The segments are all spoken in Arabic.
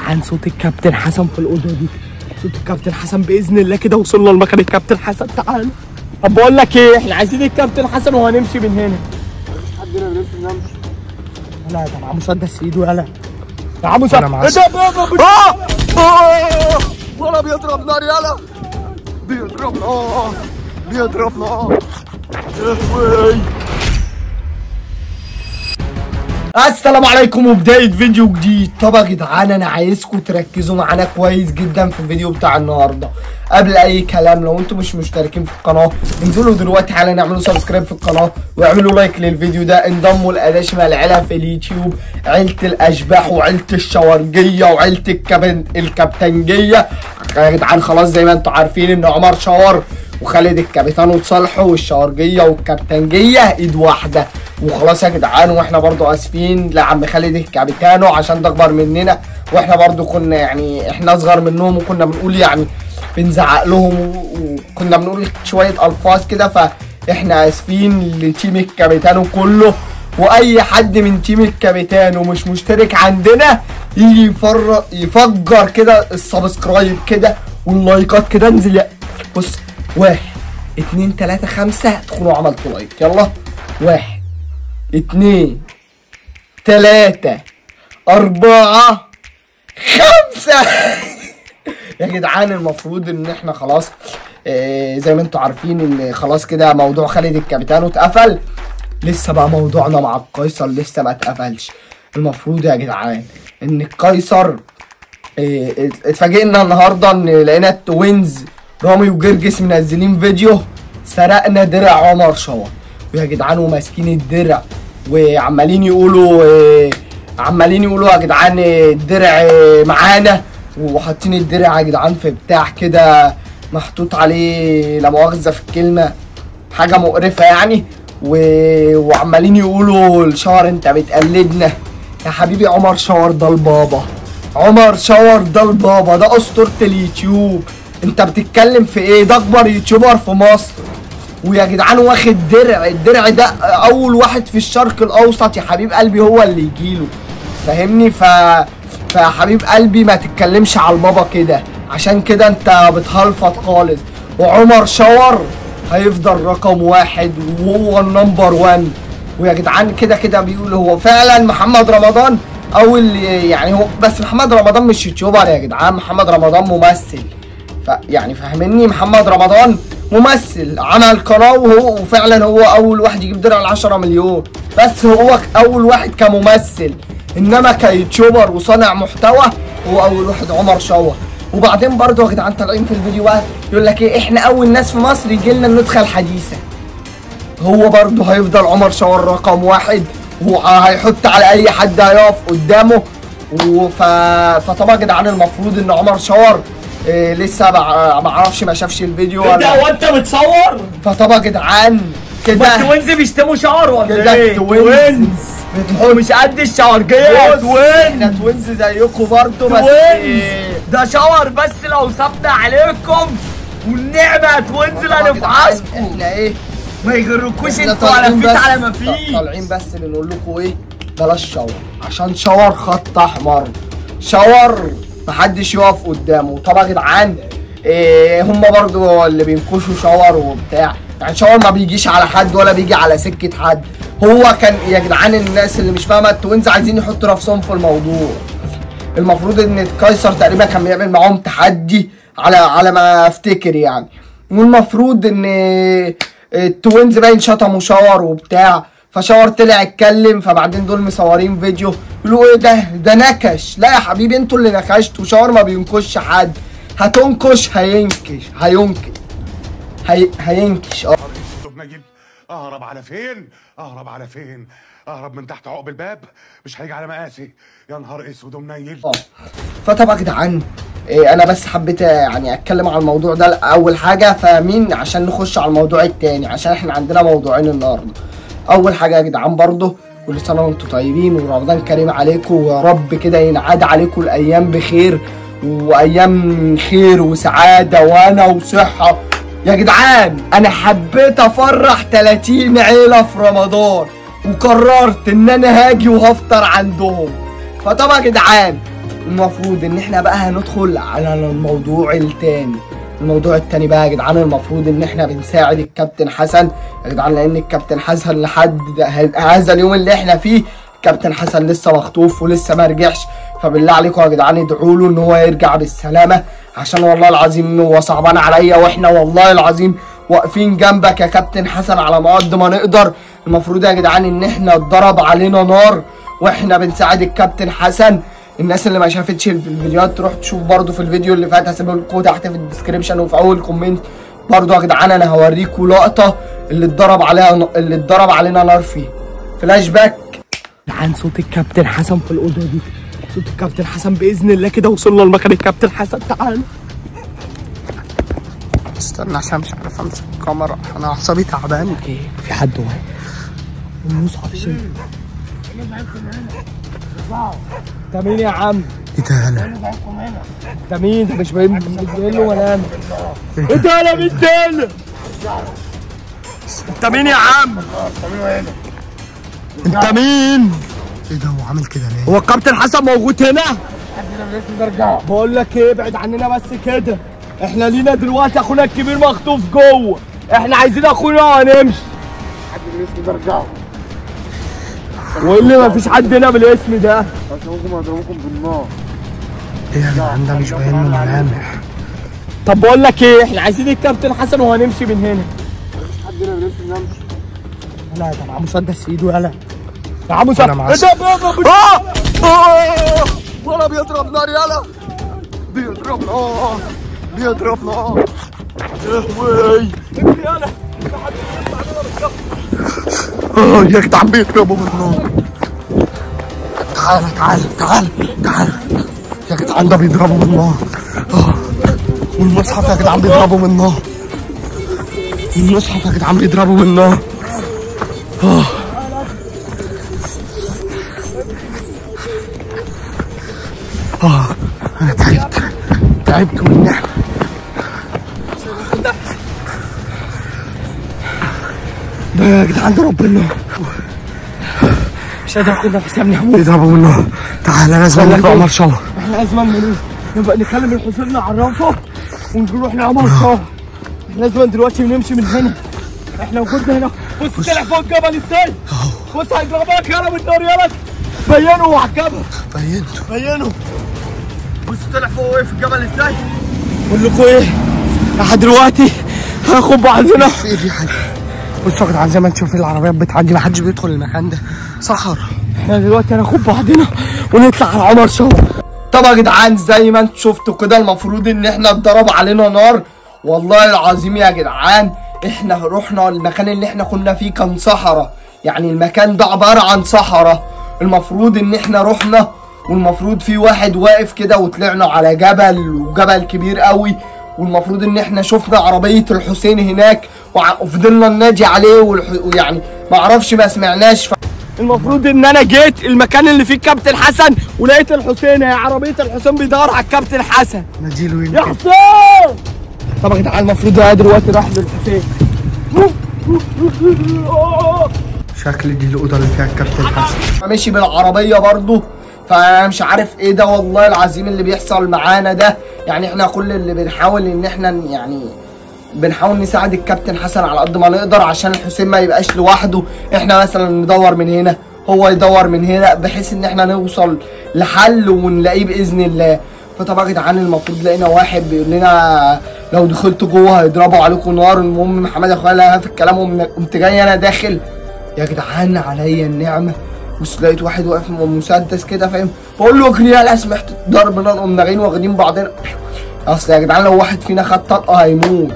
جدعان صوت الكابتن حسن في الاوضه دي، صوت الكابتن حسن باذن الله. كده وصلنا لمكان الكابتن حسن. تعالوا. طب بقول لك ايه، احنا عايزين الكابتن حسن وهنمشي من هنا. مفيش حد هنا نمشي. لا ده معاه مسدس في ايده. يلا معاه مسدس. ولا بيضرب نار. يلا بيضرب نار. السلام عليكم وبداية فيديو جديد. طب يا جدعان انا عايزكم تركزوا معانا كويس جدا في الفيديو بتاع النهارده. قبل اي كلام، لو انتم مش مشتركين في القناه انزلوا دلوقتي حالا اعملوا سبسكرايب في القناه واعملوا لايك للفيديو ده. انضموا لاداشم العيله في اليوتيوب، عيله الاشباح وعيله الشاورجيه وعيله الكابتنجيه. يا جدعان خلاص زي ما انتم عارفين ان عمر شاور وخالد الكابيتان وصالحه والشاورجيه والكابتنجيه ايد واحده. وخلاص يا جدعان، واحنا برضو اسفين لعم خالد الكابيتانو عشان ده اكبر مننا، واحنا برضو كنا يعني احنا اصغر منهم وكنا بنقول يعني بنزعق لهم وكنا بنقول شويه الفاظ كده، فاحنا اسفين لتيم الكابيتانو كله. واي حد من تيم الكابيتانو مش مشترك عندنا يجي يفجر كده السبسكرايب كده واللايكات كده. انزل بص 1 2 3 5 تكونوا عملتوا لايك. يلا 1 2 3 4 5 يا جدعان المفروض ان احنا خلاص زي ما انتوا عارفين ان خلاص كده موضوع خالد الكابيتانو اتقفل. لسه بقى موضوعنا مع القيصر لسه ما اتقفلش. المفروض يا جدعان ان القيصر اتفاجئنا النهارده ان لقينا التوينز رامي وجرجس منزلين فيديو سرقنا درع عمر شاور. ويا جدعان وماسكين الدرع وعمالين يقولوا يا جدعان الدرع معانا، وحاطين الدرع يا جدعان في بتاع كده محطوط عليه لا مؤاخذه في الكلمه حاجه مقرفه يعني، وعمالين يقولوا الشاور انت بتقلدنا. يا حبيبي عمر شاور ده البابا، عمر شاور ده البابا، ده اسطوره اليوتيوب. انت بتتكلم في ايه؟ ده اكبر يوتيوبر في مصر. ويا جدعان واخد الدرع ده اول واحد في الشرق الاوسط يا حبيب قلبي هو اللي يجيله، فاهمني؟ فيا حبيب قلبي ما تتكلمش على البابا كده، عشان كده انت بتهلفط خالص. وعمر شاور هيفضل رقم 1 وهو النمبر 1. ويا جدعان كده بيقول هو فعلا محمد رمضان اول يعني هو، بس محمد رمضان مش يوتيوبر يا جدعان، محمد رمضان ممثل. يعني فاهمني؟ محمد رمضان ممثل عمل قناه وفعلا هو اول واحد يجيب درع 10 مليون، بس هو اول واحد كممثل، انما كيوتيوبر وصانع محتوى هو اول واحد عمر شاور. وبعدين برضه يا جدعان طالعين في الفيديو بقى يقول لك ايه، احنا اول ناس في مصر يجي لنا النسخه الحديثه. هو برضه هيفضل عمر شاور رقم 1 وهيحط على اي حد هيقف قدامه. فطبعا يا جدعان المفروض ان عمر شاور لسه ما اعرفش ما شافش الفيديو ولا ده. وانت بتصور؟ فطبعا يا جدعان كده التوينز بيشتموا شاور ولا ايه؟ التوينز مش قد الشاورجيه. احنا توينز زيكم برضه، بس ده شاور بس لو صبنا عليكم والنعمه توينز هنفعصكم. احنا ايه ما يغركوش انتوا على فيت على ما فيش. طالعين بس بنقول لكم ايه، بلاش شاور عشان شاور خط احمر، شاور محدش يقف قدامه. طبعا يا جدعان هم برضو اللي بينكشوا شاور وبتاع، يعني شاور ما بيجيش على حد ولا بيجي على سكه حد. هو كان يا جدعان الناس اللي مش فاهمه التوينز عايزين يحطوا نفسهم في الموضوع. المفروض ان القيصر تقريبا كان بيعمل معاهم تحدي على ما افتكر يعني، والمفروض ان التوينز باين شتموا شاور وبتاع، فشاور طلع اتكلم. فبعدين دول مصورين فيديو يقولوا ايه ده نكش. لا يا حبيبي انتوا اللي نكشتوا، شاور ما بينكش حد. هتنكش هينكش هينكش. اهرب على فين؟ اهرب من تحت عقب الباب، مش هيجي على مقاسي. يا نهار اسود ومنيل. فطبعا يا جدعان انا بس حبيت يعني اتكلم على الموضوع ده اول حاجه، فاهمين؟ عشان نخش على الموضوع التاني، عشان احنا عندنا موضوعين النهارده. اول حاجه يا جدعان برضه كل سنه وانتم طيبين ورمضان كريم عليكم، ويا رب كده ينعاد عليكم الايام بخير وايام خير وسعاده وانا وصحه. يا جدعان انا حبيت افرح 30 عيله في رمضان وقررت ان انا هاجي وهفطر عندهم. فطبعا يا جدعان المفروض ان احنا بقى هندخل على الموضوع التاني. الموضوع التاني بقى يا جدعان، المفروض ان احنا بنساعد الكابتن حسن يا جدعان، لان الكابتن حسن لحد هذا اليوم اللي احنا فيه الكابتن حسن لسه مخطوف ولسه ما رجعش. فبالله عليكم يا جدعان ادعوا له ان هو يرجع بالسلامه، عشان والله العظيم هو صعبان عليا، واحنا والله العظيم واقفين جنبك يا كابتن حسن على ما قد ما نقدر. المفروض يا جدعان ان احنا اتضرب علينا نار واحنا بنساعد الكابتن حسن. الناس اللي ما شافتش الفيديوهات تروح تشوف برضو في الفيديو اللي فات، هسيبه لكم تحت في الديسكريبشن وفي اول كومنت برضو يا جدعان. انا هوريكم لقطه اللي اتضرب علينا نار فيه. فلاش باك عن صوت الكابتن حسن في الاوضه دي، صوت الكابتن حسن باذن الله كده وصلنا لمكان الكابتن حسن. تعالوا استنى عشان مش عارف امسك الكاميرا، انا اعصابي تعبان. اوكي في حد واقف المصحف شيء. انت مين يا عم؟ ايه ده انا؟ انت مين؟ انت مش باين له ولا انا؟ ايه ده انا مين تاني؟ انت مين يا عم؟ انت مين؟ ايه ده هو عامل كده ليه؟ هو الكابتن حسن موجود هنا؟ بقول لك ايه، ابعد عننا بس كده. احنا لينا دلوقتي اخونا الكبير مخطوف جوه، احنا عايزين اخونا وهنمشي. حد بالاسم ده ارجعوا. وايه اللي مفيش حد هنا بالاسم ده؟ هسيبكم هضربكم بالنار. ايه يا جدعان ده مش باين له ملامح. طب بقول لك ايه، احنا عايزين الكابتن حسن وهنمشي من هنا. مفيش حد هنا بالاسم ده امشي. لا ده معاه مسدس في ايده. يلا يا عم مسدس. ايه ده ولا بيضرب نار؟ يلا بيضرب نار بيضرب نار. وي يلا يا جدعان بيضربوا بالنار. تعال يا جدعان ده بيضربوا بالنار. والمصحف يا جدعان بيضربوا بالنار. المصحف يا جدعان بيضربوا بالنار. انا تعبت من النحو. ده يا جدعان ضرب بالنار. مش قادر اخد نفسي يا ابني هموت. بيضربوا بالنار. تعالى لازم نروح عمر شاور. احنا لازم نبقى نكلم الحسين نعرفه ونروح لعمر شاور. احنا لازم دلوقتي نمشي من هنا. احنا وجودنا هنا. بص طلع فوق الجبل ازاي؟ بص هيضربك يلا بالنار. يلا بينوا على الجبل. بينوا. بص طلع فوق ايه في الجبل ازاي؟ بقول لكم ايه، لحد دلوقتي هناخد بعضنا. في ايه حاجه؟ بصوا يا جدعان زي ما انتم شايفين العربيات بتعدي، محدش بيدخل المكان ده، صحراء. احنا دلوقتي هناخد بعضنا ونطلع على عمر شاور. طب يا جدعان زي ما انتم شفتوا كده المفروض ان احنا اتضرب علينا نار. والله العظيم يا جدعان احنا رحنا المكان اللي احنا كنا فيه كان صحراء، يعني المكان ده عبارة عن صحراء. المفروض ان احنا رحنا والمفروض في واحد واقف كده وطلعنا على جبل، وجبل كبير قوي، والمفروض ان احنا شفنا عربية الحسين هناك وفضلنا ننادي عليه ويعني ما اعرفش ما سمعناش. المفروض ان انا جيت المكان اللي فيه الكابتن حسن ولقيت الحسين، هي عربية الحسين بيدور على الكابتن حسن. ناديله يا حسين. طب يا جدعان المفروض انا دلوقتي رايح للحسين. شكل دي الاوضه اللي فيها الكابتن حسن. ماشي بالعربيه برضو، فمش عارف ايه ده والله العظيم اللي بيحصل معانا ده. يعني احنا كل اللي بنحاول ان احنا يعني بنحاول نساعد الكابتن حسن على قد ما نقدر عشان الحسين ما يبقاش لوحده. احنا مثلا ندور من هنا هو يدور من هنا بحيث ان احنا نوصل لحل ونلاقيه باذن الله. فطبعا يا جدعان المفروض لقينا واحد بيقول لنا لو دخلتوا جوه هيضربوا عليكم نار. المهم محمد اخويا لقى في الكلام قمت جاي انا داخل. يا جدعان عليا النعمه بص لقيت واحد واقف مسدس كده فاهم، بقول له اجري يلا سمعت ضرب نار، قمنا جايين واخدين بعضنا. اصل يا جدعان لو واحد فينا خد طلقه هيموت.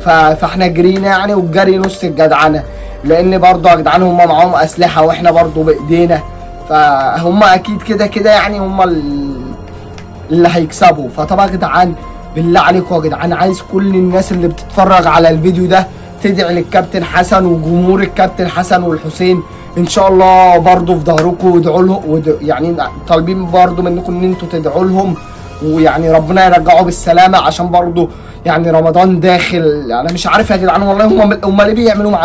فاحنا جرينا يعني، والجري نص الجدعنه، لان برضه يا جدعان هم معاهم اسلحه واحنا برضه بايدينا، فهم اكيد كده كده يعني هم اللي هيكسبوا. فطبعا يا جدعان بالله عليكم يا جدعان عايز كل الناس اللي بتتفرج على الفيديو ده تدعي للكابتن حسن وجمهور الكابتن حسن والحسين ان شاء الله برضه في ظهركم وادعوا لهم، يعني طالبين برضه منكم ان انتوا تدعوا لهم ويعني ربنا يرجعه بالسلامه، عشان برضه يعني رمضان داخل. انا مش عارف يا جدعان والله هم ليه بيعملوا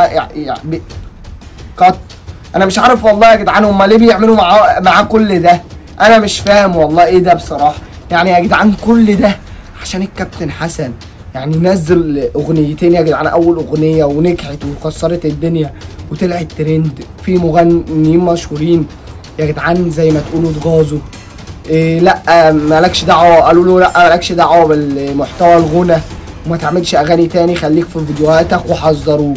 انا مش عارف والله يا جدعان هم ليه بيعملوا معاه كل ده. انا مش فاهم والله ايه ده بصراحه. يعني يا جدعان كل ده عشان الكابتن حسن يعني نزل اغنيتين يا جدعان، اول اغنيه ونجحت وكسرت الدنيا وطلعت ترند، في مغنيين مشهورين يا جدعان زي ما تقولوا اتغاظوا. إيه لا مالكش دعوه، قالوا له لا مالكش دعوه بالمحتوى الغنى وما تعملش اغاني تاني، خليك في فيديوهاتك، وحذروه.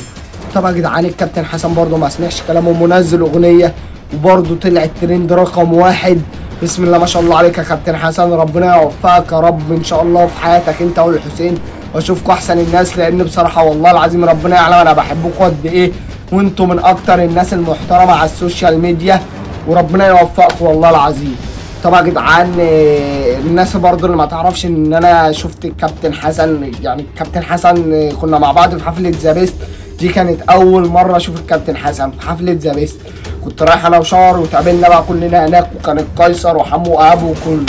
طبعا يا جدعان الكابتن حسن برضه ما سمعش كلامهم ومنزل اغنيه وبرضه طلع الترند رقم 1. بسم الله ما شاء الله عليك يا كابتن حسن، ربنا يوفقك يا رب ان شاء الله في حياتك انت والحسين، واشوفكم احسن الناس، لان بصراحه والله العظيم ربنا يعلم انا بحبكم قد ايه، وانتم من اكتر الناس المحترمه على السوشيال ميديا، وربنا يوفقكم والله العظيم. طبعا يا جدعان الناس برضو اللي ما تعرفش ان انا شفت الكابتن حسن، يعني الكابتن حسن كنا مع بعض في حفله ذا بيست، دي كانت اول مره اشوف الكابتن حسن في حفله ذا بيست. كنت رايح انا وشار وتقابلنا بقى كلنا هناك، وكان قيصر وحمو ابو وكله،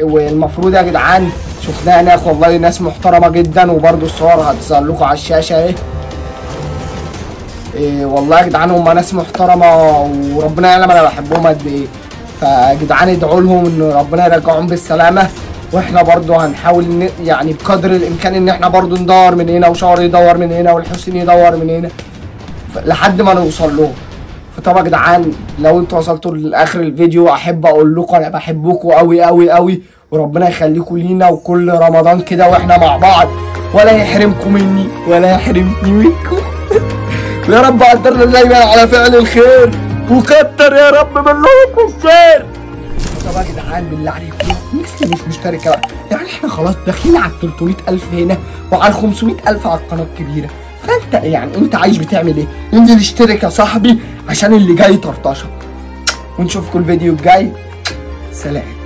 والمفروض يا جدعان شفناه هناك والله ناس محترمه جدا، وبرضو الصور هتظهر لكم على الشاشه اهي. والله يا جدعان هم ناس محترمه وربنا يعلم انا بحبهم قد ايه. فيا جدعان ادعوا لهم ان ربنا يرجعهم بالسلامه، واحنا برضو هنحاول يعني بقدر الامكان ان احنا برضو ندور من هنا، وشعر يدور من هنا، والحسين يدور من هنا لحد ما نوصل لهم. فطبعا يا جدعان لو انتوا وصلتوا لاخر الفيديو احب اقول لكم انا بحبكم قوي قوي قوي، وربنا يخليكم لينا وكل رمضان كده واحنا مع بعض، ولا يحرمكم مني ولا يحرمني منكم. ويا رب قدرنا دايما على فعل الخير، وكتر يا رب منكم الخير. طبعا يا جدعان بالله عليكم الناس اللي مش مشتركه بقى، يعني احنا خلاص داخلين على 300,000 هنا وعلى 500,000 على القناه الكبيره، فانت يعني انت عايش بتعمل ايه؟ انزل اشترك يا صاحبي عشان اللي جاي طرطشه. ونشوفكم الفيديو الجاي، سلام.